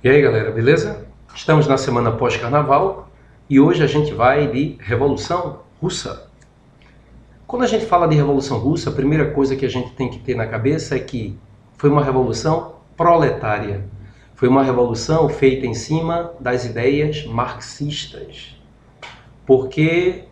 E aí galera, beleza? Estamos na semana pós-carnaval e hoje a gente vai de Revolução Russa. Quando a gente fala de Revolução Russa, a primeira coisa que a gente tem que ter na cabeça é que foi uma revolução proletária. Foi uma revolução feita em cima das ideias marxistas. Porque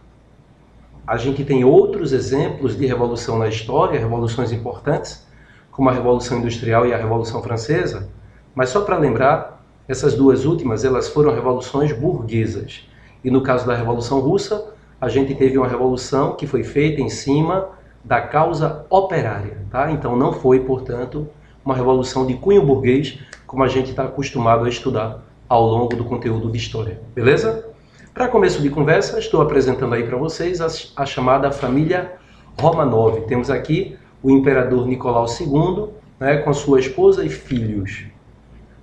a gente tem outros exemplos de revolução na história, revoluções importantes, como a Revolução Industrial e a Revolução Francesa, mas só para lembrar, essas duas últimas, elas foram revoluções burguesas. E no caso da Revolução Russa, a gente teve uma revolução que foi feita em cima da causa operária, tá? Então não foi, portanto, uma revolução de cunho burguês, como a gente está acostumado a estudar ao longo do conteúdo de história, beleza? Para começo de conversa, estou apresentando aí para vocês a chamada família Romanov. Temos aqui o imperador Nicolau II, né, com sua esposa e filhos.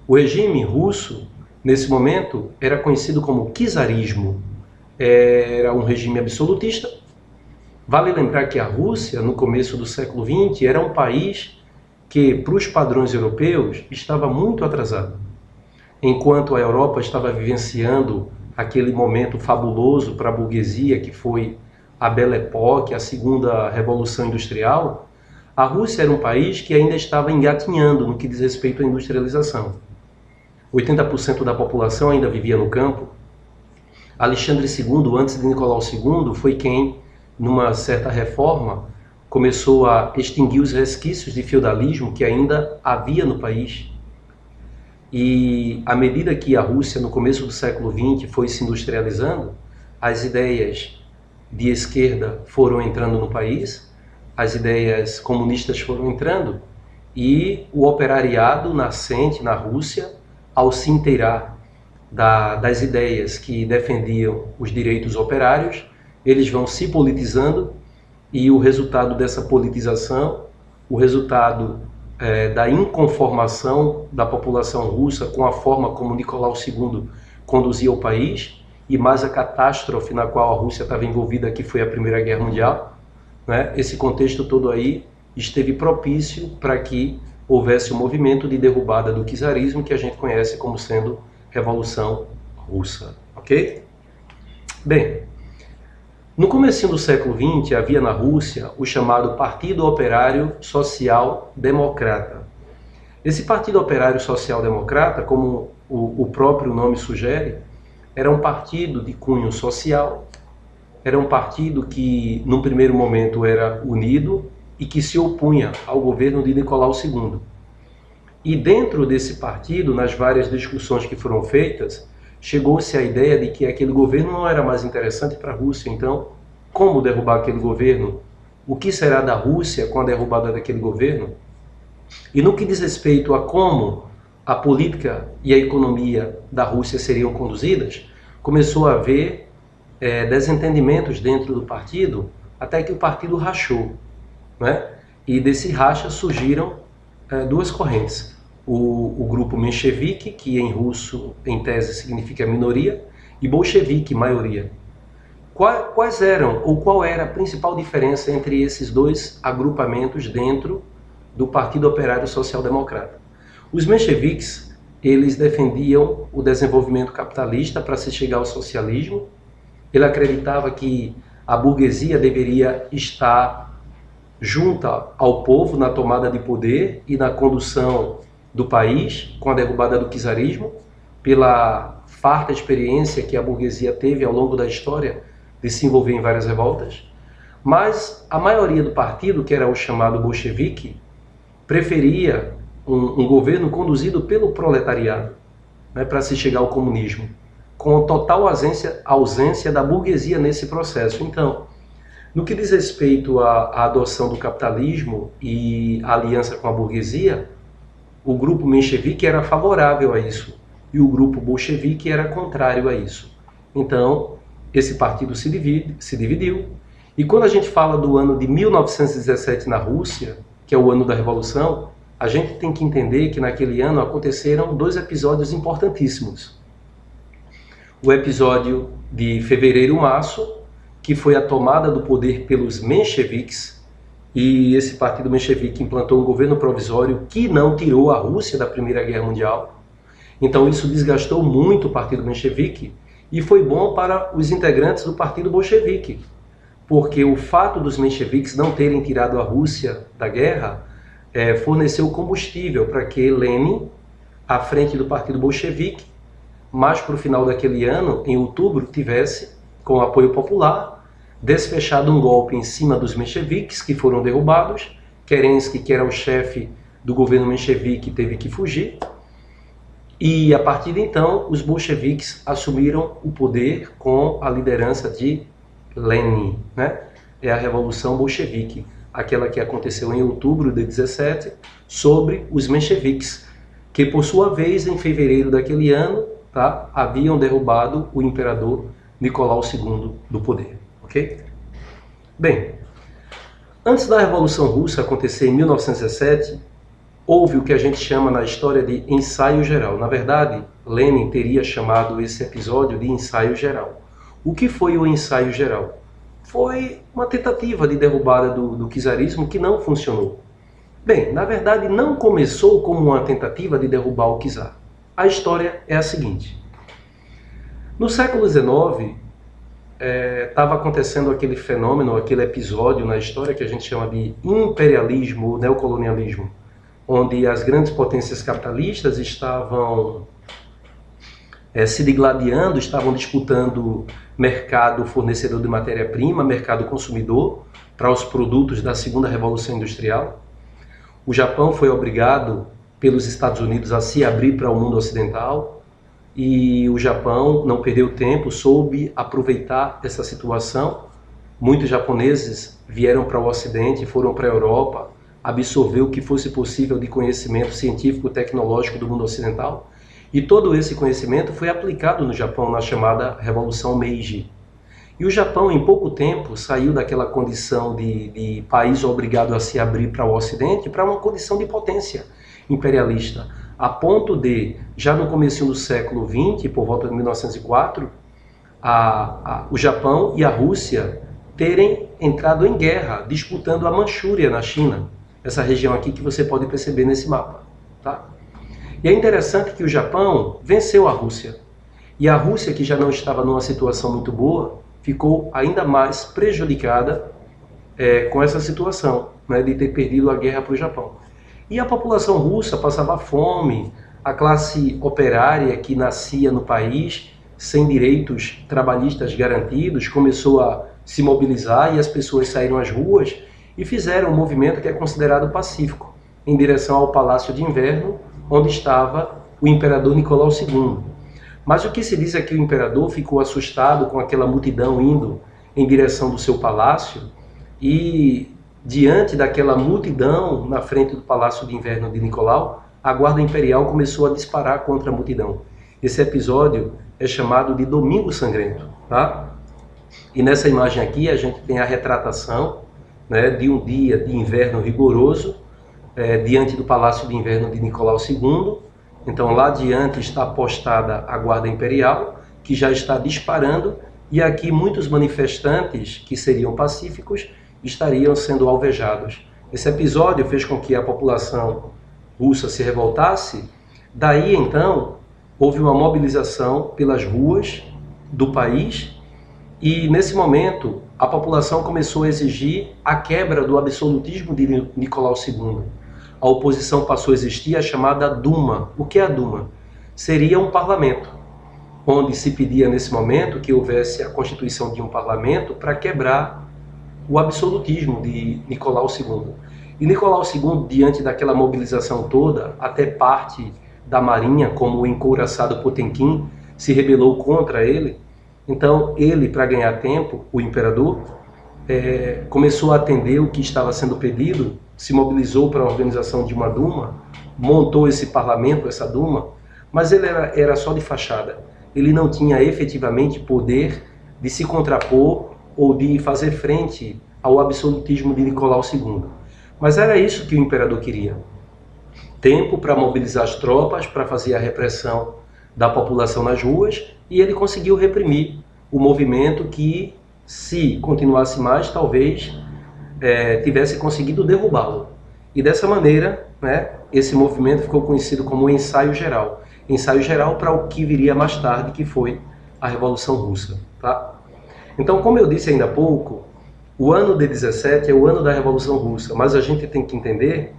O regime russo, nesse momento, era conhecido como czarismo. Era um regime absolutista. Vale lembrar que a Rússia, no começo do século XX, era um país que, para os padrões europeus, estava muito atrasado. Enquanto a Europa estava vivenciando aquele momento fabuloso para a burguesia, que foi a Belle Époque, a segunda Revolução Industrial, a Rússia era um país que ainda estava engatinhando no que diz respeito à industrialização. 80% da população ainda vivia no campo. Alexandre II, antes de Nicolau II, foi quem, numa certa reforma, começou a extinguir os resquícios de feudalismo que ainda havia no país. E à medida que a Rússia, no começo do século XX, foi se industrializando, as ideias de esquerda foram entrando no país, as ideias comunistas foram entrando, e o operariado nascente na Rússia, ao se inteirar das ideias que defendiam os direitos operários, eles vão se politizando, e o resultado dessa politização, o resultado da inconformação da população russa com a forma como Nicolau II conduzia o país, e mais a catástrofe na qual a Rússia estava envolvida, que foi a Primeira Guerra Mundial, né? Esse contexto todo aí esteve propício para que houvesse um movimento de derrubada do czarismo, que a gente conhece como sendo Revolução Russa, ok? Bem, no comecinho do século XX havia na Rússia o chamado Partido Operário Social Democrata. Esse Partido Operário Social Democrata, como o próprio nome sugere, era um partido de cunho social, era um partido que, num primeiro momento, era unido e que se opunha ao governo de Nicolau II. E dentro desse partido, nas várias discussões que foram feitas, chegou-se à ideia de que aquele governo não era mais interessante para a Rússia. Então, como derrubar aquele governo? O que será da Rússia com a derrubada daquele governo? E no que diz respeito a como a política e a economia da Rússia seriam conduzidas, começou a haver desentendimentos dentro do partido, até que o partido rachou, né? E desse racha surgiram duas correntes. O grupo menchevique, que em russo, em tese, significa minoria, e bolchevique, maioria. Quais eram, ou qual era a principal diferença entre esses dois agrupamentos dentro do Partido Operário Social Democrata? Os mencheviques, eles defendiam o desenvolvimento capitalista para se chegar ao socialismo. Ele acreditava que a burguesia deveria estar junta ao povo na tomada de poder e na condução do país, com a derrubada do czarismo, pela farta experiência que a burguesia teve ao longo da história de se envolver em várias revoltas. Mas a maioria do partido, que era o chamado bolchevique, preferia um governo conduzido pelo proletariado, né, para se chegar ao comunismo, com total ausência da burguesia nesse processo. Então, no que diz respeito à adoção do capitalismo e à aliança com a burguesia, o grupo menchevique era favorável a isso e o grupo bolchevique era contrário a isso. Então, esse partido se dividiu. E quando a gente fala do ano de 1917 na Rússia, que é o ano da Revolução, a gente tem que entender que naquele ano aconteceram dois episódios importantíssimos. O episódio de fevereiro-março, que foi a tomada do poder pelos mencheviques, e esse partido menchevique implantou um governo provisório que não tirou a Rússia da Primeira Guerra Mundial. Então isso desgastou muito o Partido Menchevique e foi bom para os integrantes do Partido Bolchevique, porque o fato dos mencheviques não terem tirado a Rússia da guerra forneceu combustível para que Lenin, à frente do Partido Bolchevique, mais para o final daquele ano, em outubro, tivesse, com o apoio popular, desfechado um golpe em cima dos mencheviques, que foram derrubados. Kerensky, que era o chefe do governo menchevique, teve que fugir. E, a partir de então, os bolcheviques assumiram o poder com a liderança de Lenin, né? É a Revolução Bolchevique, aquela que aconteceu em outubro de 17, sobre os mencheviques, que, por sua vez, em fevereiro daquele ano, haviam derrubado o imperador Nicolau II do poder. Ok? Bem, antes da Revolução Russa acontecer em 1917, houve o que a gente chama na história de ensaio geral. Na verdade, Lenin teria chamado esse episódio de ensaio geral. O que foi o ensaio geral? Foi uma tentativa de derrubada do czarismo que não funcionou. Bem, na verdade não começou como uma tentativa de derrubar o czar. A história é a seguinte. No século XIX, estava acontecendo aquele fenômeno, aquele episódio na história que a gente chama de imperialismo ou neocolonialismo, onde as grandes potências capitalistas estavam se digladiando, estavam disputando mercado fornecedor de matéria-prima, mercado consumidor, para os produtos da segunda revolução industrial. O Japão foi obrigado pelos Estados Unidos a se abrir para o mundo ocidental, e o Japão não perdeu tempo, soube aproveitar essa situação. Muitos japoneses vieram para o Ocidente, foram para a Europa, absorver o que fosse possível de conhecimento científico e tecnológico do mundo ocidental, e todo esse conhecimento foi aplicado no Japão na chamada Revolução Meiji. E o Japão, em pouco tempo, saiu daquela condição de país obrigado a se abrir para o Ocidente para uma condição de potência imperialista, a ponto de, já no começo do século XX, por volta de 1904, o Japão e a Rússia terem entrado em guerra, disputando a Manchúria na China, essa região aqui que você pode perceber nesse mapa. Tá? E é interessante que o Japão venceu a Rússia. E a Rússia, que já não estava numa situação muito boa, ficou ainda mais prejudicada com essa situação, né, de ter perdido a guerra para o Japão. E a população russa passava fome, a classe operária que nascia no país, sem direitos trabalhistas garantidos, começou a se mobilizar e as pessoas saíram às ruas e fizeram um movimento que é considerado pacífico, em direção ao Palácio de Inverno, onde estava o imperador Nicolau II. Mas o que se diz é que o imperador ficou assustado com aquela multidão indo em direção do seu palácio e, diante daquela multidão na frente do Palácio de Inverno de Nicolau, a guarda imperial começou a disparar contra a multidão. Esse episódio é chamado de Domingo Sangrento. Tá? E nessa imagem aqui a gente tem a retratação, né, de um dia de inverno rigoroso, diante do Palácio de Inverno de Nicolau II. Então lá diante está postada a guarda imperial, que já está disparando, e aqui muitos manifestantes que seriam pacíficos estariam sendo alvejados. Esse episódio fez com que a população russa se revoltasse. Daí então houve uma mobilização pelas ruas do país, e nesse momento a população começou a exigir a quebra do absolutismo de Nicolau II. A oposição passou a existir a chamada Duma. O que é a Duma? Seria um parlamento, onde se pedia nesse momento que houvesse a constituição de um parlamento para quebrar o absolutismo de Nicolau II. E Nicolau II, diante daquela mobilização toda, até parte da marinha, como o encouraçado Potemkin, se rebelou contra ele. Então ele, para ganhar tempo, o imperador, começou a atender o que estava sendo pedido, se mobilizou para a organização de uma Duma, montou esse parlamento, essa Duma, mas ele era só de fachada. Ele não tinha efetivamente poder de se contrapor ou de fazer frente ao absolutismo de Nicolau II. Mas era isso que o imperador queria. Tempo para mobilizar as tropas, para fazer a repressão da população nas ruas, e ele conseguiu reprimir o movimento que, se continuasse mais, talvez tivesse conseguido derrubá-lo. E dessa maneira, né, esse movimento ficou conhecido como o ensaio geral. ensaio geral para o que viria mais tarde, que foi a Revolução Russa. Tá? Então, como eu disse ainda há pouco, o ano de 17 é o ano da Revolução Russa, mas a gente tem que entender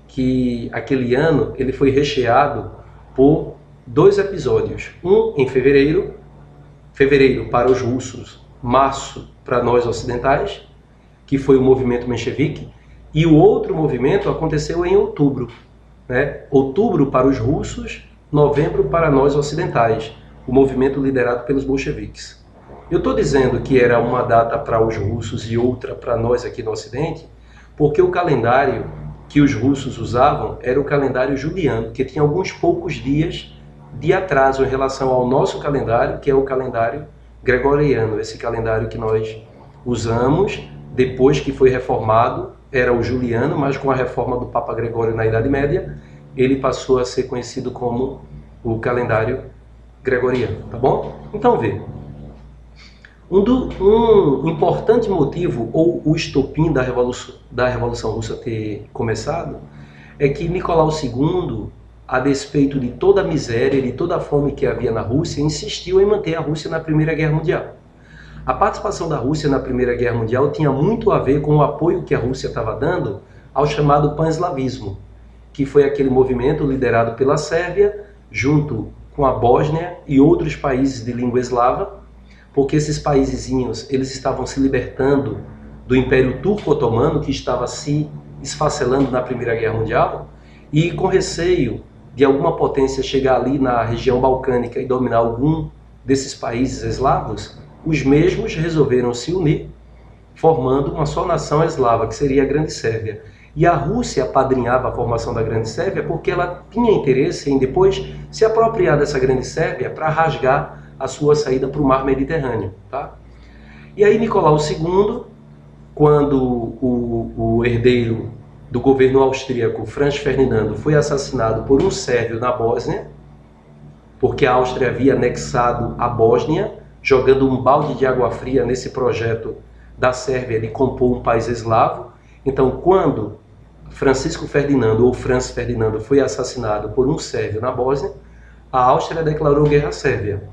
que aquele ano ele foi recheado por 2 episódios. Um em fevereiro para os russos, março para nós ocidentais, que foi o movimento menchevique, e o outro movimento aconteceu em outubro. Né? Outubro para os russos, novembro para nós ocidentais, o movimento liderado pelos bolcheviques. Eu estou dizendo que era uma data para os russos e outra para nós aqui no Ocidente, porque o calendário que os russos usavam era o calendário juliano, que tinha alguns poucos dias de atraso em relação ao nosso calendário, que é o calendário gregoriano, esse calendário que nós usamos depois que foi reformado, era o juliano, mas com a reforma do Papa Gregório na Idade Média, ele passou a ser conhecido como o calendário gregoriano, tá bom? Então vê, um importante motivo, ou o estopim da Revolução Russa ter começado, é que Nicolau II, a despeito de toda a miséria e de toda a fome que havia na Rússia, insistiu em manter a Rússia na Primeira Guerra Mundial. A participação da Rússia na Primeira Guerra Mundial tinha muito a ver com o apoio que a Rússia estava dando ao chamado pan-eslavismo, que foi aquele movimento liderado pela Sérvia, junto com a Bósnia e outros países de língua eslava, porque esses paísezinhos eles estavam se libertando do Império Turco-Otomano, que estava se esfacelando na Primeira Guerra Mundial, e com receio de alguma potência chegar ali na região balcânica e dominar algum desses países eslavos, os mesmos resolveram se unir, formando uma só nação eslava, que seria a Grande Sérvia. E a Rússia apadrinhava a formação da Grande Sérvia porque ela tinha interesse em depois se apropriar dessa Grande Sérvia para rasgar a sua saída para o mar Mediterrâneo. Tá? E aí Nicolau II, quando o herdeiro do governo austríaco, Franz Ferdinando, foi assassinado por um sérvio na Bósnia, porque a Áustria havia anexado a Bósnia, jogando um balde de água fria nesse projeto da Sérvia de compor um país eslavo. Então, quando Francisco Ferdinando, ou Franz Ferdinando, foi assassinado por um sérvio na Bósnia, a Áustria declarou guerra à Sérvia.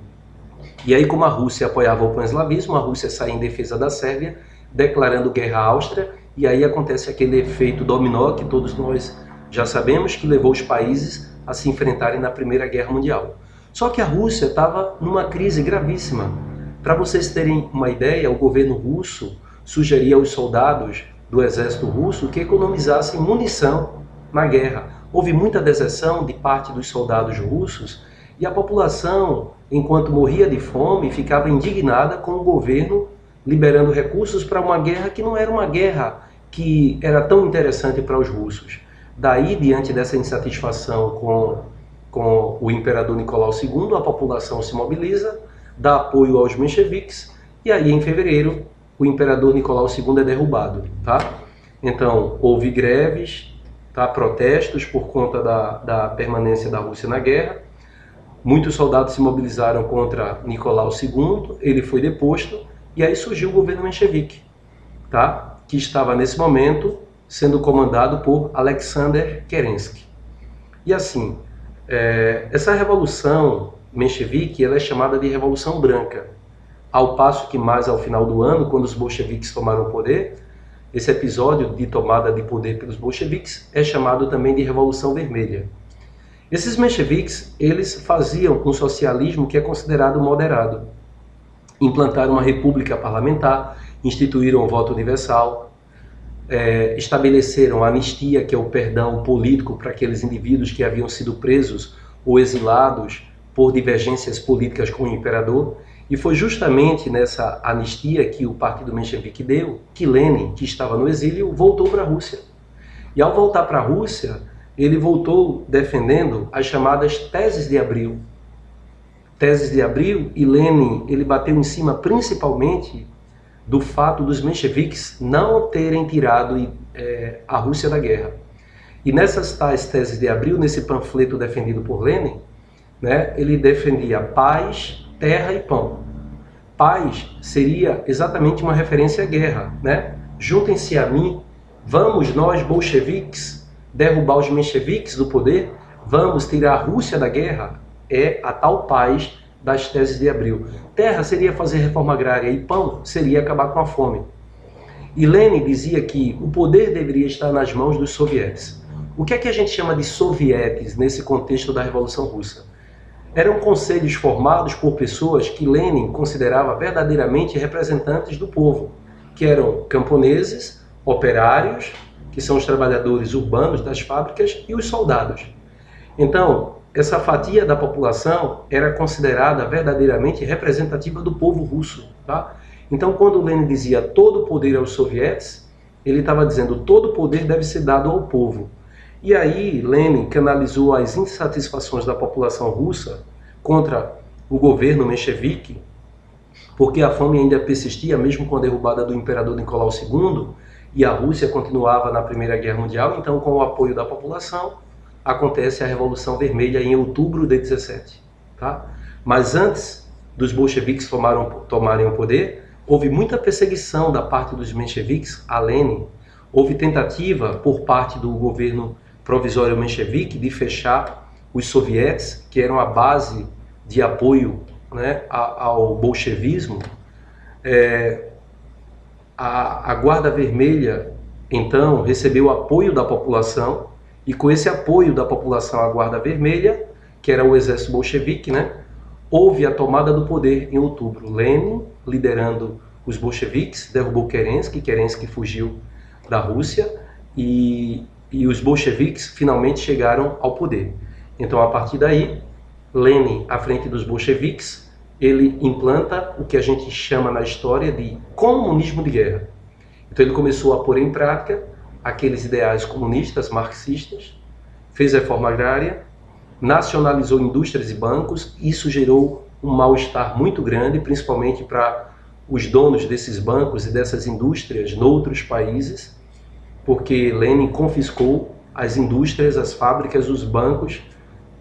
E aí, como a Rússia apoiava o pan-eslavismo, a Rússia saiu em defesa da Sérvia, declarando guerra à Áustria, e aí acontece aquele efeito dominó que todos nós já sabemos, que levou os países a se enfrentarem na Primeira Guerra Mundial. Só que a Rússia estava numa crise gravíssima. Para vocês terem uma ideia, o governo russo sugeria aos soldados do exército russo que economizassem munição na guerra. Houve muita deserção de parte dos soldados russos e a população, enquanto morria de fome, ficava indignada com o governo liberando recursos para uma guerra que não era uma guerra que era tão interessante para os russos. Daí, diante dessa insatisfação com o imperador Nicolau II, a população se mobiliza, dá apoio aos mencheviques, e aí em fevereiro o imperador Nicolau II é derrubado. Tá? Então houve greves, tá? Protestos por conta da permanência da Rússia na guerra, muitos soldados se mobilizaram contra Nicolau II, ele foi deposto, e aí surgiu o governo menchevique, tá? Que estava nesse momento sendo comandado por Alexander Kerensky. E assim, essa revolução menchevique ela é chamada de Revolução Branca, ao passo que mais ao final do ano, quando os bolcheviques tomaram o poder, esse episódio de tomada de poder pelos bolcheviques é chamado também de Revolução Vermelha. Esses mencheviques, eles faziam um socialismo que é considerado moderado. Implantaram uma república parlamentar, instituíram o voto universal, estabeleceram a anistia, que é o perdão político para aqueles indivíduos que haviam sido presos ou exilados por divergências políticas com o imperador. E foi justamente nessa anistia que o partido menchevique deu, que Lenin, que estava no exílio, voltou para a Rússia. E ao voltar para a Rússia, ele voltou defendendo as chamadas Teses de Abril. Teses de Abril, e Lenin ele bateu em cima principalmente do fato dos mencheviques não terem tirado a Rússia da guerra. E nessas tais Teses de Abril, nesse panfleto defendido por Lenin, né, ele defendia paz, terra e pão. Paz seria exatamente uma referência à guerra, né? Juntem-se a mim, vamos nós bolcheviques derrubar os mencheviques do poder, vamos tirar a Rússia da guerra. é a tal paz das teses de Abril. Terra seria fazer reforma agrária e pão seria acabar com a fome. E Lenin dizia que o poder deveria estar nas mãos dos sovietes. O que é que a gente chama de sovietes nesse contexto da Revolução Russa? Eram conselhos formados por pessoas que Lenin considerava verdadeiramente representantes do povo, que eram camponeses, operários, que são os trabalhadores urbanos das fábricas, e os soldados. Então, essa fatia da população era considerada verdadeiramente representativa do povo russo. Tá? Então, quando Lenin dizia todo o poder aos sovietes, ele estava dizendo todo o poder deve ser dado ao povo. E aí, Lenin canalizou as insatisfações da população russa contra o governo menchevique, porque a fome ainda persistia, mesmo com a derrubada do imperador Nicolau II, e a Rússia continuava na Primeira Guerra Mundial. Então, com o apoio da população, acontece a Revolução Vermelha em outubro de 17. Tá? Mas antes dos bolcheviques tomarem o poder, houve muita perseguição da parte dos mencheviques a Lenin. Houve tentativa por parte do governo provisório menchevique de fechar os sovietes, que eram a base de apoio, né, ao bolchevismo. A Guarda Vermelha, então, recebeu o apoio da população, e com esse apoio da população à Guarda Vermelha, que era o exército bolchevique, né, houve a tomada do poder em outubro. Lenin, liderando os bolcheviques, derrubou Kerensky fugiu da Rússia, e os bolcheviques finalmente chegaram ao poder. Então, a partir daí, Lenin, à frente dos bolcheviques, ele implanta o que a gente chama na história de comunismo de guerra. Então, ele começou a pôr em prática aqueles ideais comunistas, marxistas, fez reforma agrária, nacionalizou indústrias e bancos. Isso gerou um mal-estar muito grande, principalmente para os donos desses bancos e dessas indústrias noutros países, porque Lenin confiscou as indústrias, as fábricas, os bancos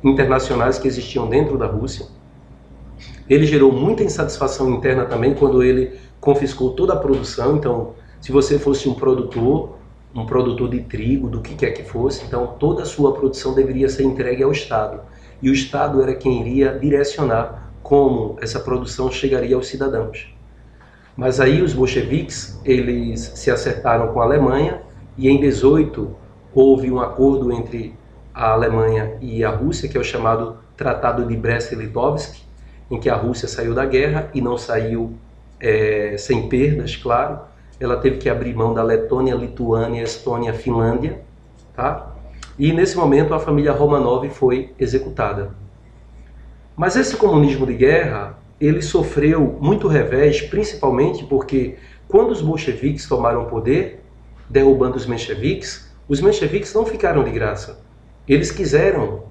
internacionais que existiam dentro da Rússia. Ele gerou muita insatisfação interna também quando ele confiscou toda a produção. Então, se você fosse um produtor de trigo, do que quer que fosse, então toda a sua produção deveria ser entregue ao Estado. E o Estado era quem iria direcionar como essa produção chegaria aos cidadãos. Mas aí os bolcheviques, eles se acertaram com a Alemanha, e em 18 houve um acordo entre a Alemanha e a Rússia, que é o chamado Tratado de Brest-Litovsk, em que a Rússia saiu da guerra e não saiu sem perdas, claro. Ela teve que abrir mão da Letônia, Lituânia, Estônia, Finlândia, tá? E nesse momento a família Romanov foi executada. Mas esse comunismo de guerra, ele sofreu muito revés, principalmente porque quando os bolcheviques tomaram o poder, derrubando os mencheviques não ficaram de graça. Eles quiseram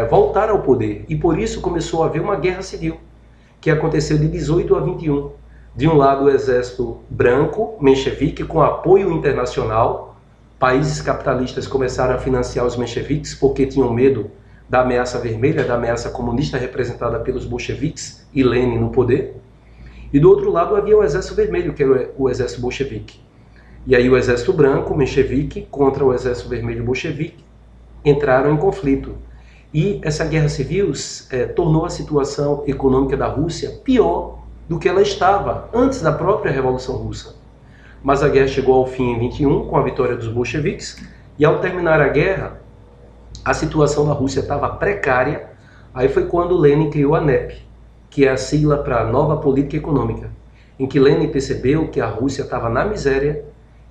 voltar ao poder, e por isso começou a haver uma guerra civil, que aconteceu de 18 a 21. De um lado o exército branco, menchevique, com apoio internacional. Países capitalistas começaram a financiar os mencheviques porque tinham medo da ameaça vermelha, da ameaça comunista representada pelos bolcheviques e Lenin no poder. E do outro lado havia o exército vermelho, que era o exército bolchevique. E aí o exército branco, menchevique, contra o exército vermelho bolchevique, entraram em conflito. E essa guerra civil tornou a situação econômica da Rússia pior do que ela estava antes da própria Revolução Russa. Mas a guerra chegou ao fim em 21, com a vitória dos bolcheviques, e ao terminar a guerra, a situação da Rússia estava precária. Aí foi quando Lenin criou a NEP, que é a sigla para Nova Política Econômica, em que Lenin percebeu que a Rússia estava na miséria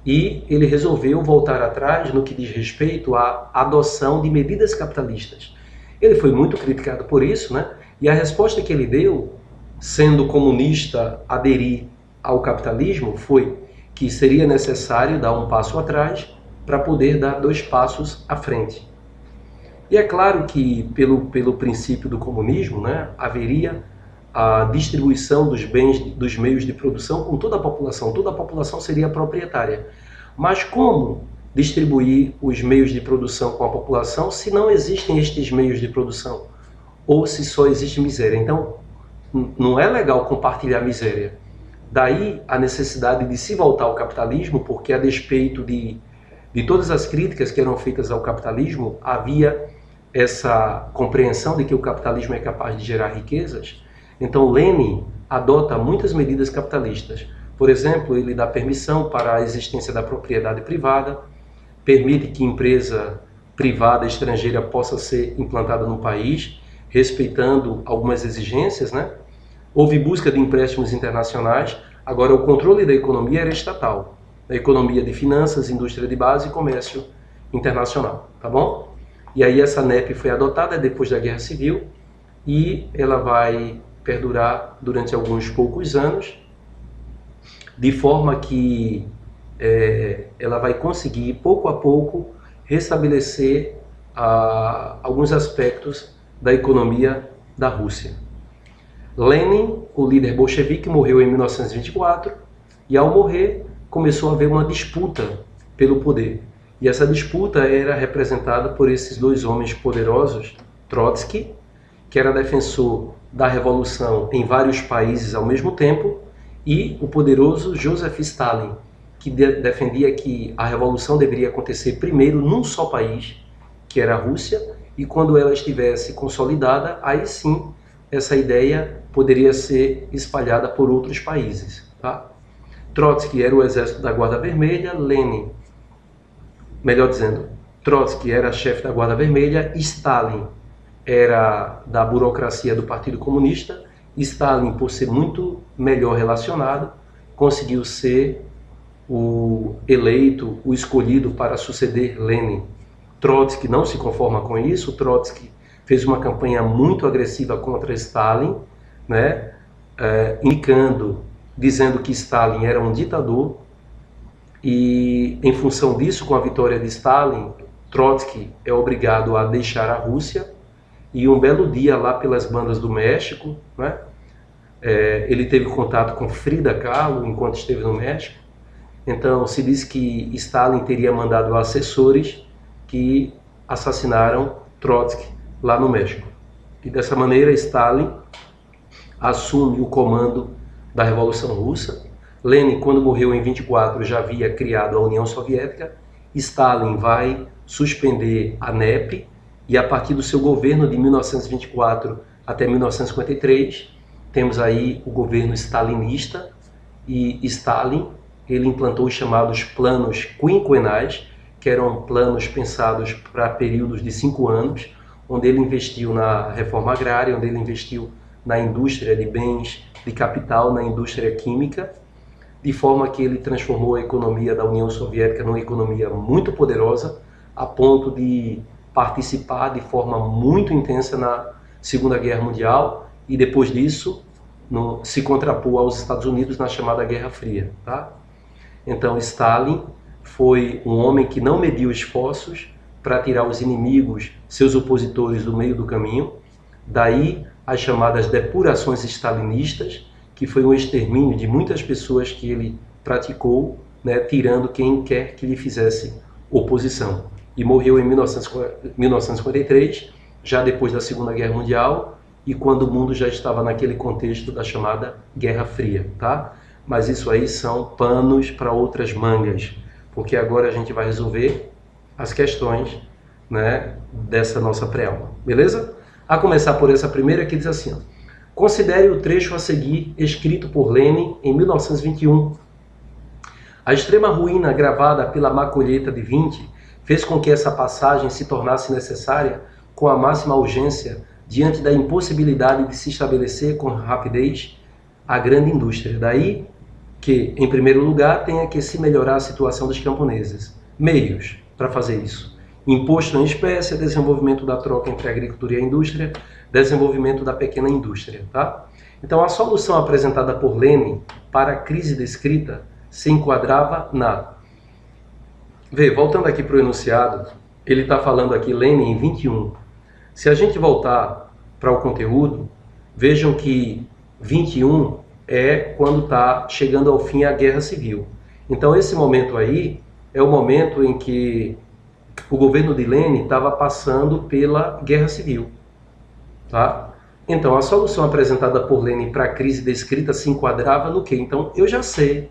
e ele resolveu voltar atrás no que diz respeito à adoção de medidas capitalistas. Ele foi muito criticado por isso, né? E a resposta que ele deu, sendo comunista, aderir ao capitalismo, foi que seria necessário dar um passo atrás para poder dar 2 passos à frente. E é claro que, pelo princípio do comunismo, né, haveria a distribuição dos bens, dos meios de produção com toda a população seria proprietária. Mas como distribuir os meios de produção com a população se não existem estes meios de produção? Ou se só existe miséria? Então, não é legal compartilhar miséria. Daí a necessidade de se voltar ao capitalismo, porque a despeito de todas as críticas que eram feitas ao capitalismo, havia essa compreensão de que o capitalismo é capaz de gerar riquezas, então Lenin adota muitas medidas capitalistas. Por exemplo, ele dá permissão para a existência da propriedade privada, permite que empresa privada estrangeira possa ser implantada no país, respeitando algumas exigências, né? Houve busca de empréstimos internacionais, agora o controle da economia era estatal, da economia de finanças, indústria de base e comércio internacional, tá bom? E aí essa NEP foi adotada depois da Guerra Civil e ela vai perdurar durante alguns poucos anos, de forma que ela vai conseguir, pouco a pouco, restabelecer alguns aspectos da economia da Rússia. Lenin, o líder bolchevique, morreu em 1924 e, ao morrer, começou a haver uma disputa pelo poder. E essa disputa era representada por esses dois homens poderosos, Trotsky, que era defensor da revolução em vários países ao mesmo tempo, e o poderoso Joseph Stalin, que defendia que a revolução deveria acontecer primeiro num só país, que era a Rússia, e quando ela estivesse consolidada, aí sim essa ideia poderia ser espalhada por outros países. Tá? Trotsky era o exército da Guarda Vermelha, Trotsky era chefe da Guarda Vermelha, Stalin era da burocracia do Partido Comunista. Stalin, por ser muito melhor relacionado, conseguiu ser o eleito, o escolhido para suceder Lenin. Trotsky não se conforma com isso. Trotsky fez uma campanha muito agressiva contra Stalin, né, dizendo que Stalin era um ditador, e em função disso, com a vitória de Stalin, Trotsky é obrigado a deixar a Rússia, e um belo dia lá pelas bandas do México, né, ele teve contato com Frida Kahlo enquanto esteve no México. Então se diz que Stalin teria mandado assessores que assassinaram Trotsky lá no México. E dessa maneira Stalin assume o comando da Revolução Russa. Lenin, quando morreu em 24, já havia criado a União Soviética. Stalin vai suspender a NEP e a partir do seu governo de 1924 até 1953, temos aí o governo stalinista, e Stalin ele implantou os chamados planos quinquenais, que eram planos pensados para períodos de 5 anos, onde ele investiu na reforma agrária, onde ele investiu na indústria de bens de capital, na indústria química, de forma que ele transformou a economia da União Soviética numa economia muito poderosa, a ponto de participar de forma muito intensa na Segunda Guerra Mundial, e depois disso se contrapôs aos Estados Unidos na chamada Guerra Fria. Tá? Então Stalin foi um homem que não mediu esforços para tirar os inimigos, seus opositores, do meio do caminho. Daí as chamadas depurações stalinistas, que foi um extermínio de muitas pessoas que ele praticou, né, tirando quem quer que lhe fizesse oposição. E morreu em 1943, já depois da Segunda Guerra Mundial, e quando o mundo já estava naquele contexto da chamada Guerra Fria. Tá? Mas isso aí são panos para outras mangas, porque agora a gente vai resolver as questões, né, dessa nossa pré-aula. Beleza? A começar por essa primeira, que diz assim, ó: considere o trecho a seguir, escrito por Lenin em 1921. A extrema ruína agravada pela má colheita de 20 fez com que essa passagem se tornasse necessária com a máxima urgência diante da impossibilidade de se estabelecer com rapidez a grande indústria. Daí que, em primeiro lugar, tenha que se melhorar a situação dos camponeses. Meios para fazer isso: imposto em espécie, desenvolvimento da troca entre a agricultura e a indústria, desenvolvimento da pequena indústria. Tá? Então, a solução apresentada por Lenin para a crise descrita se enquadrava na... voltando aqui para o enunciado, ele está falando aqui, Lenin, em 21. Se a gente voltar para o conteúdo, vejam que 21 é quando está chegando ao fim a Guerra Civil. Então, esse momento aí é o momento em que o governo de Lenin estava passando pela Guerra Civil. Tá? Então, a solução apresentada por Lenin para a crise descrita se enquadrava no quê? Então, eu já sei.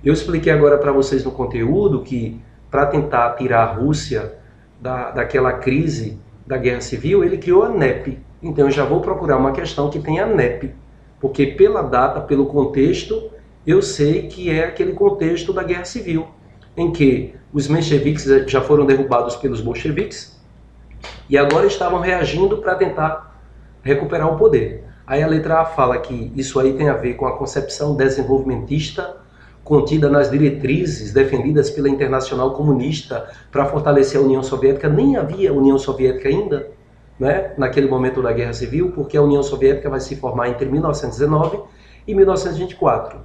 Eu expliquei agora para vocês no conteúdo que, para tentar tirar a Rússia daquela crise da Guerra Civil, ele criou a NEP. Então eu já vou procurar uma questão que tenha a NEP, porque pela data, pelo contexto, eu sei que é aquele contexto da Guerra Civil, em que os mencheviques já foram derrubados pelos bolcheviques e agora estavam reagindo para tentar recuperar o poder. Aí a letra A fala que isso aí tem a ver com a concepção desenvolvimentista contida nas diretrizes defendidas pela Internacional Comunista para fortalecer a União Soviética. Nem havia União Soviética ainda, né, naquele momento da Guerra Civil, porque a União Soviética vai se formar entre 1919 e 1924.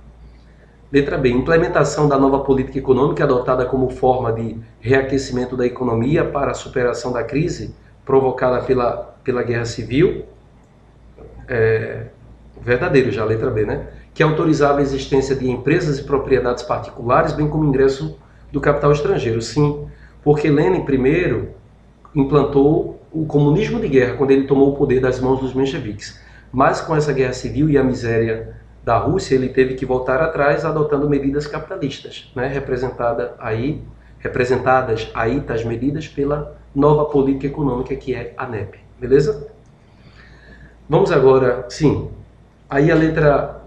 Letra B. Implementação da nova política econômica adotada como forma de reaquecimento da economia para a superação da crise provocada pela Guerra Civil. Verdadeiro já, letra B, né? Que autorizava a existência de empresas e propriedades particulares, bem como ingresso do capital estrangeiro. Sim, porque Lenin primeiro implantou o comunismo de guerra quando ele tomou o poder das mãos dos mencheviques. Mas com essa guerra civil e a miséria da Rússia, ele teve que voltar atrás adotando medidas capitalistas, né? Representadas aí tais medidas pela nova política econômica que é a NEP. Beleza? Vamos agora, sim, aí a letra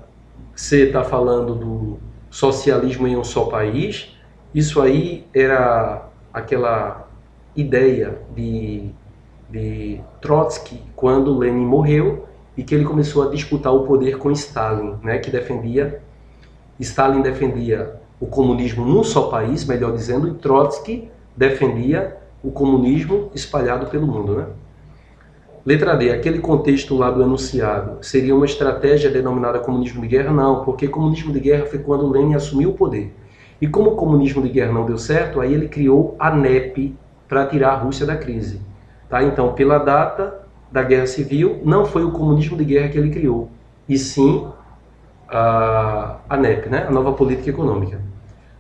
C está falando do socialismo em um só país. Isso aí era aquela ideia de Trotsky quando Lenin morreu e que ele começou a disputar o poder com Stalin, né, Stalin defendia o comunismo num só país, melhor dizendo, e Trotsky defendia o comunismo espalhado pelo mundo, né? Letra D, aquele contexto lá do enunciado seria uma estratégia denominada comunismo de guerra? Não, porque comunismo de guerra foi quando Lenin assumiu o poder. E como o comunismo de guerra não deu certo, aí ele criou a NEP para tirar a Rússia da crise. Tá? Então, pela data da Guerra Civil, não foi o comunismo de guerra que ele criou, e sim a NEP, né? A nova política econômica.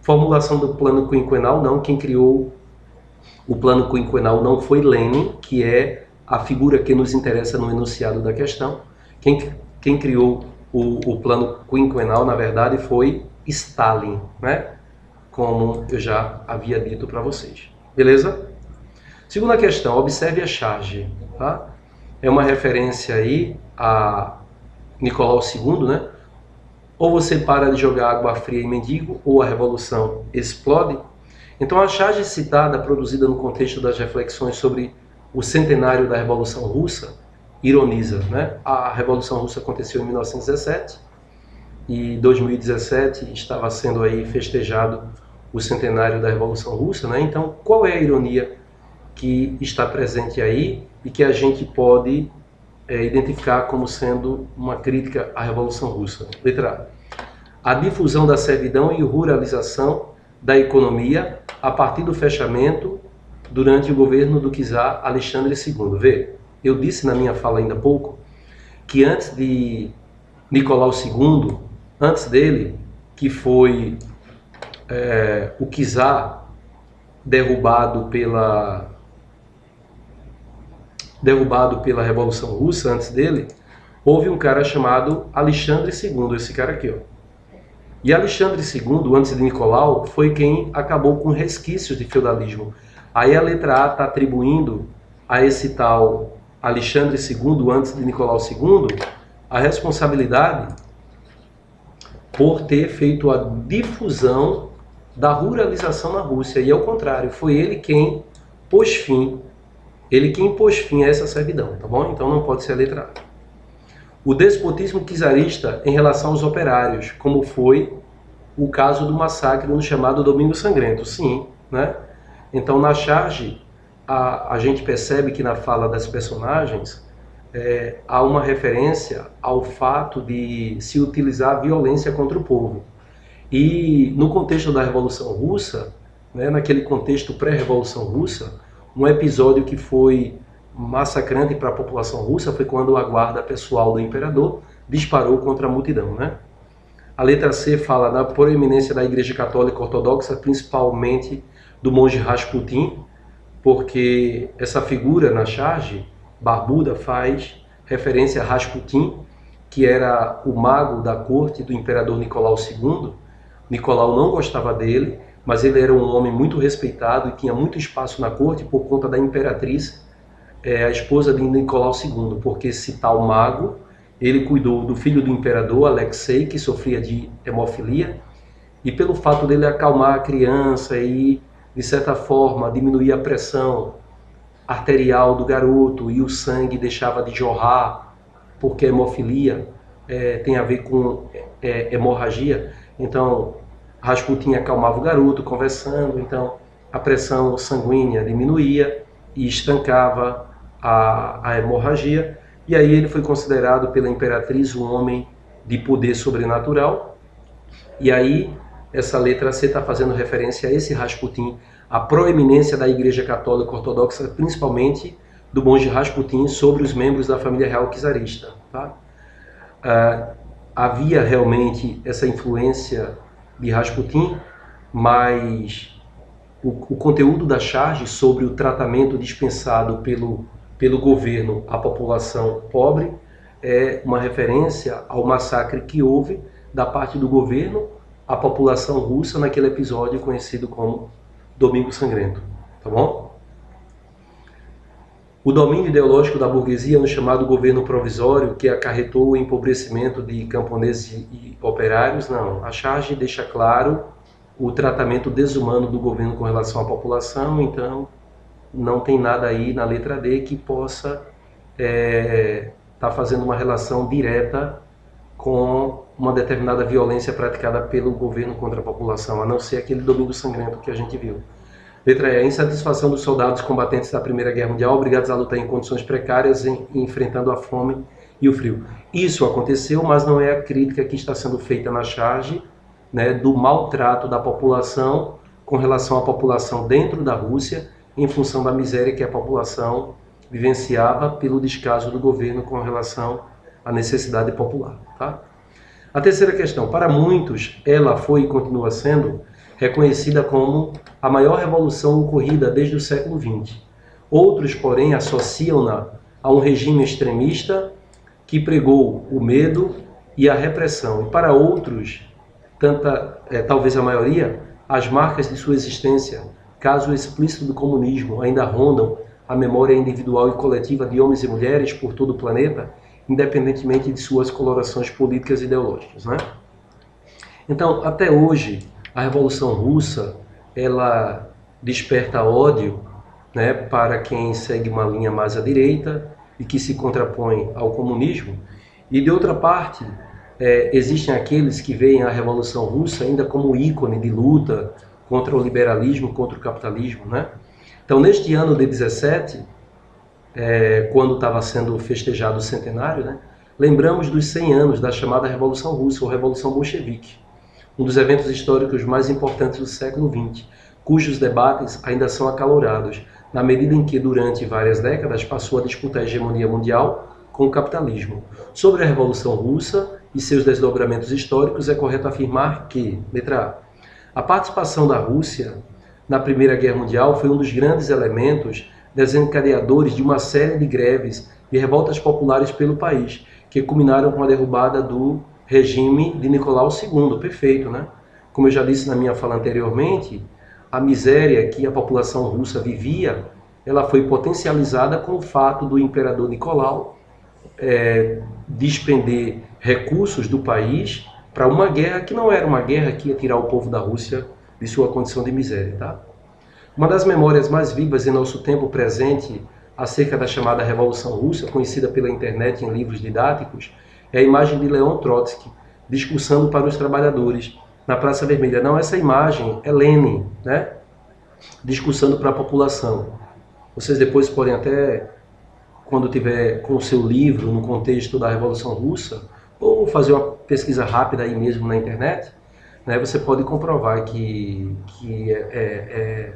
Formulação do plano quinquenal, não. Quem criou o plano quinquenal não foi Lenin, que é a figura que nos interessa no enunciado da questão. Quem criou o plano quinquenal, na verdade, foi Stalin, né? Como eu já havia dito para vocês. Beleza? Segunda questão, observe a charge. Tá? É uma referência aí a Nicolau II, né? Ou você para de jogar água fria em mendigo, ou a revolução explode. Então a charge citada, produzida no contexto das reflexões sobre o centenário da Revolução Russa, ironiza, né? A Revolução Russa aconteceu em 1917 e 2017 estava sendo aí festejado o centenário da Revolução Russa, né? Então, qual é a ironia que está presente aí e que a gente pode identificar como sendo uma crítica à Revolução Russa? Letra A. A difusão da servidão e ruralização da economia a partir do fechamento durante o governo do czar Alexandre II. Vê, eu disse na minha fala ainda há pouco que antes de Nicolau II, antes dele, que foi o czar derrubado pela Revolução Russa, antes dele, houve um cara chamado Alexandre II, esse cara aqui, ó. E Alexandre II, antes de Nicolau, foi quem acabou com resquícios de feudalismo. Aí a letra A está atribuindo a esse tal Alexandre II, antes de Nicolau II, a responsabilidade por ter feito a difusão da ruralização na Rússia. E ao contrário, foi ele quem pôs fim a essa servidão, tá bom? Então não pode ser a letra A. O despotismo czarista em relação aos operários, como foi o caso do massacre no chamado Domingo Sangrento. Sim, né? Então na charge a gente percebe que na fala das personagens há uma referência ao fato de se utilizar a violência contra o povo. E no contexto da Revolução Russa, né, naquele contexto pré-Revolução Russa, um episódio que foi massacrante para a população russa foi quando a guarda pessoal do imperador disparou contra a multidão, né? A letra C fala da proeminência da Igreja Católica Ortodoxa, principalmente do monge Rasputin, porque essa figura na charge, barbuda, faz referência a Rasputin, que era o mago da corte do imperador Nicolau II. Nicolau não gostava dele, mas ele era um homem muito respeitado e tinha muito espaço na corte por conta da imperatriz a esposa de Nicolau II, porque esse tal mago, ele cuidou do filho do imperador, Alexei, que sofria de hemofilia, e pelo fato dele acalmar a criança e, de certa forma, diminuir a pressão arterial do garoto e o sangue deixava de jorrar, porque a hemofilia tem a ver com hemorragia. Então, Rasputin acalmava o garoto conversando, então a pressão sanguínea diminuía e estancava a hemorragia. E aí ele foi considerado pela imperatriz um homem de poder sobrenatural. E aí essa letra C está fazendo referência a esse Rasputin, a proeminência da Igreja Católica Ortodoxa, principalmente do monge Rasputin, sobre os membros da família real czarista. Tá? Havia realmente essa influência de Rasputin, mas o conteúdo da charge sobre o tratamento dispensado pelo governo à população pobre é uma referência ao massacre que houve da parte do governo à população russa naquele episódio conhecido como Domingo Sangrento, tá bom? O domínio ideológico da burguesia no chamado governo provisório, que acarretou o empobrecimento de camponeses e operários, não. A charge deixa claro o tratamento desumano do governo com relação à população, então não tem nada aí na letra D que possa estar fazendo uma relação direta com uma determinada violência praticada pelo governo contra a população, a não ser aquele Domingo Sangrento que a gente viu. Letra E. A insatisfação dos soldados combatentes da Primeira Guerra Mundial, obrigados a lutar em condições precárias, enfrentando a fome e o frio. Isso aconteceu, mas não é a crítica que está sendo feita na charge, né, do maltrato da população com relação à população dentro da Rússia, em função da miséria que a população vivenciava pelo descaso do governo com relação à necessidade popular. Tá? A terceira questão. Para muitos, ela foi e continua sendo reconhecida como a maior revolução ocorrida desde o século XX. Outros, porém, associam-na a um regime extremista que pregou o medo e a repressão. E para outros, talvez a maioria, as marcas de sua existência, caso explícito do comunismo, ainda rondam a memória individual e coletiva de homens e mulheres por todo o planeta, independentemente de suas colorações políticas e ideológicas, né? Então, até hoje, a Revolução Russa, ela desperta ódio, né, para quem segue uma linha mais à direita e que se contrapõe ao comunismo. E, de outra parte, existem aqueles que veem a Revolução Russa ainda como ícone de luta contra o liberalismo, contra o capitalismo, né? Então, neste ano de 17, quando estava sendo festejado o centenário, né, lembramos dos 100 anos da chamada Revolução Russa, ou Revolução Bolchevique, um dos eventos históricos mais importantes do século XX, cujos debates ainda são acalorados, na medida em que, durante várias décadas, passou a disputar a hegemonia mundial com o capitalismo. Sobre a Revolução Russa e seus desdobramentos históricos, é correto afirmar que, letra A, a participação da Rússia na Primeira Guerra Mundial foi um dos grandes elementos desencadeadores de uma série de greves e revoltas populares pelo país, que culminaram com a derrubada do regime de Nicolau II. Perfeito, né? Como eu já disse na minha fala anteriormente, a miséria que a população russa vivia, ela foi potencializada com o fato do imperador Nicolau despender recursos do país para uma guerra que não era uma guerra que ia tirar o povo da Rússia de sua condição de miséria, tá? Uma das memórias mais vivas em nosso tempo presente acerca da chamada Revolução Russa, conhecida pela internet em livros didáticos, é a imagem de Leon Trotsky discursando para os trabalhadores na Praça Vermelha. Não, essa imagem é Lenin, né? Discursando para a população. Vocês depois podem até, quando tiver com o seu livro no contexto da Revolução Russa, ou fazer uma pesquisa rápida aí mesmo na internet, né, você pode comprovar que é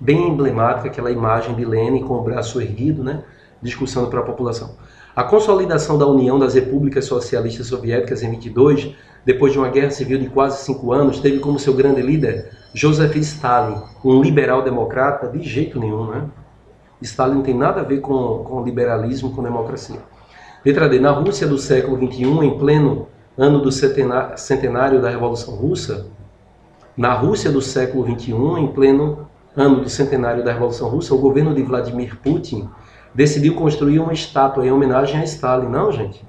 bem emblemática aquela imagem de Lenin com o braço erguido, né, discursando para a população. A consolidação da União das Repúblicas Socialistas Soviéticas em 22, depois de uma guerra civil de quase 5 anos, teve como seu grande líder Joseph Stalin, um liberal-democrata de jeito nenhum, né? Stalin não tem nada a ver com liberalismo, com democracia. Letra D. Na Rússia do século XXI, em pleno ano do centenário da Revolução Russa, na Rússia do século XXI, em pleno ano do centenário da Revolução Russa, o governo de Vladimir Putin decidiu construir uma estátua em homenagem a Stalin. Não, gente.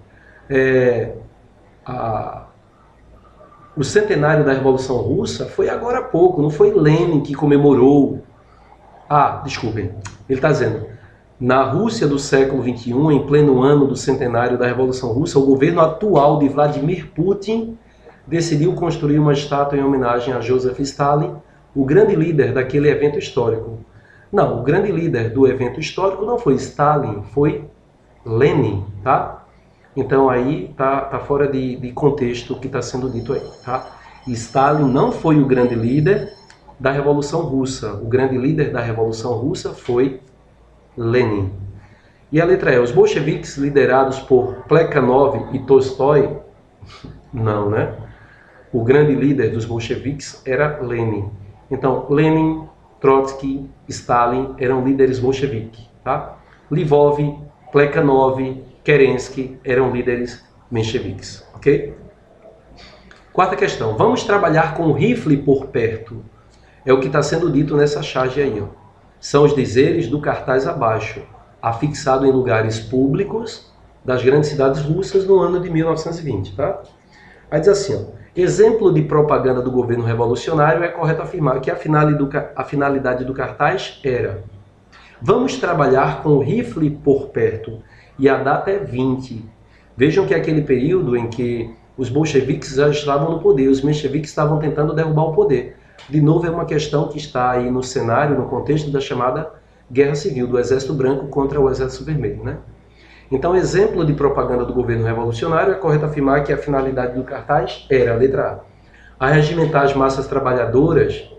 O centenário da Revolução Russa foi agora há pouco, não foi Lenin que comemorou. Desculpem, ele está dizendo, na Rússia do século XXI, em pleno ano do centenário da Revolução Russa, o governo atual de Vladimir Putin decidiu construir uma estátua em homenagem a Joseph Stalin, o grande líder daquele evento histórico. Não, o grande líder do evento histórico não foi Stalin, foi Lenin, tá? Então aí tá fora de contexto o que está sendo dito aí, tá? Stalin não foi o grande líder da Revolução Russa. O grande líder da Revolução Russa foi Lenin. E a letra E, os bolcheviques liderados por Plekhanov e Tolstói? Não, né? O grande líder dos bolcheviques era Lenin. Então, Lenin, Trotsky, Stalin eram líderes bolcheviques, tá? Lvov, Plekhanov, Kerensky eram líderes mencheviques, ok? Quarta questão, vamos trabalhar com o rifle por perto. É o que está sendo dito nessa charge aí, ó. São os dizeres do cartaz abaixo, afixado em lugares públicos das grandes cidades russas no ano de 1920, tá? Aí diz assim, ó, exemplo de propaganda do governo revolucionário, é correto afirmar que a finalidade do cartaz era: vamos trabalhar com o rifle por perto, e a data é 20. Vejam que é aquele período em que os bolcheviques já estavam no poder, os mencheviques estavam tentando derrubar o poder. De novo, é uma questão que está aí no cenário, no contexto da chamada Guerra Civil, do Exército Branco contra o Exército Vermelho, né? Então, exemplo de propaganda do governo revolucionário, é correto afirmar que a finalidade do cartaz era, letra A, arregimentar as massas trabalhadoras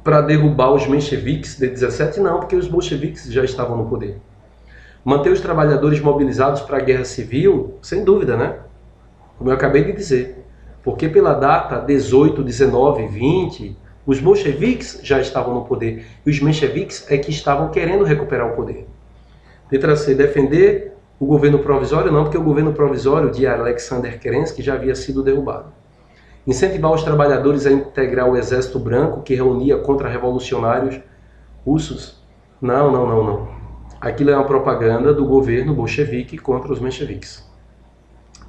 para derrubar os mencheviques de 17? Não, porque os bolcheviques já estavam no poder. Manter os trabalhadores mobilizados para a Guerra Civil? Sem dúvida, né? Como eu acabei de dizer. Porque pela data 18, 19, 20, os bolcheviques já estavam no poder. E os mencheviques é que estavam querendo recuperar o poder. Letra C, defender o governo provisório? Não, porque o governo provisório de Alexander Kerensky já havia sido derrubado. Incentivar os trabalhadores a integrar o Exército Branco, que reunia contra-revolucionários russos? Não. Aquilo é uma propaganda do governo bolchevique contra os mencheviques.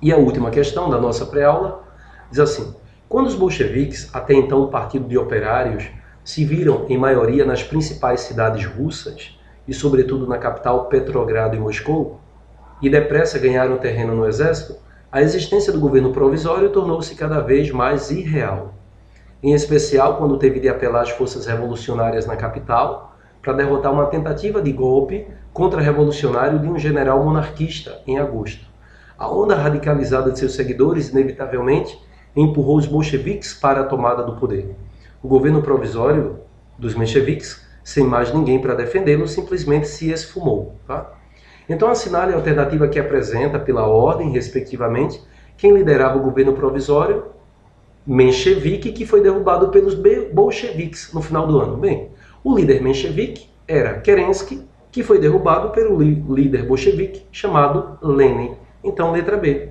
E a última questão da nossa pré-aula diz assim: quando os bolcheviques, até então um partido de operários, se viram em maioria nas principais cidades russas, e sobretudo na capital Petrogrado e Moscou, e depressa ganharam terreno no exército, a existência do governo provisório tornou-se cada vez mais irreal. Em especial quando teve de apelar às forças revolucionárias na capital para derrotar uma tentativa de golpe contra-revolucionário de um general monarquista em agosto. A onda radicalizada de seus seguidores, inevitavelmente, empurrou os bolcheviques para a tomada do poder. O governo provisório dos mencheviques, sem mais ninguém para defendê-lo, simplesmente se esfumou. Tá? Então assinale a alternativa que apresenta pela ordem, respectivamente, quem liderava o governo provisório, menchevique, que foi derrubado pelos bolcheviques no final do ano. Bem, o líder menchevique era Kerensky, que foi derrubado pelo líder bolchevique chamado Lenin. Então, letra B.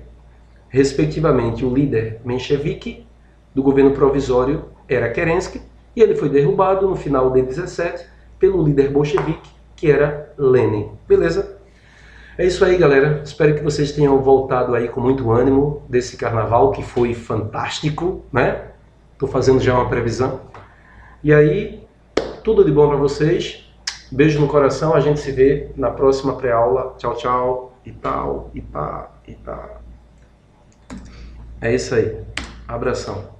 Respectivamente, o líder menchevique do governo provisório era Kerensky, e ele foi derrubado no final de 17 pelo líder bolchevique, que era Lenin. Beleza? É isso aí, galera. Espero que vocês tenham voltado aí com muito ânimo desse carnaval, que foi fantástico, né? Tô fazendo já uma previsão. E aí, tudo de bom para vocês. Beijo no coração. A gente se vê na próxima pré-aula. Tchau, tchau. E tal, e pá, e pá. É isso aí. Abração.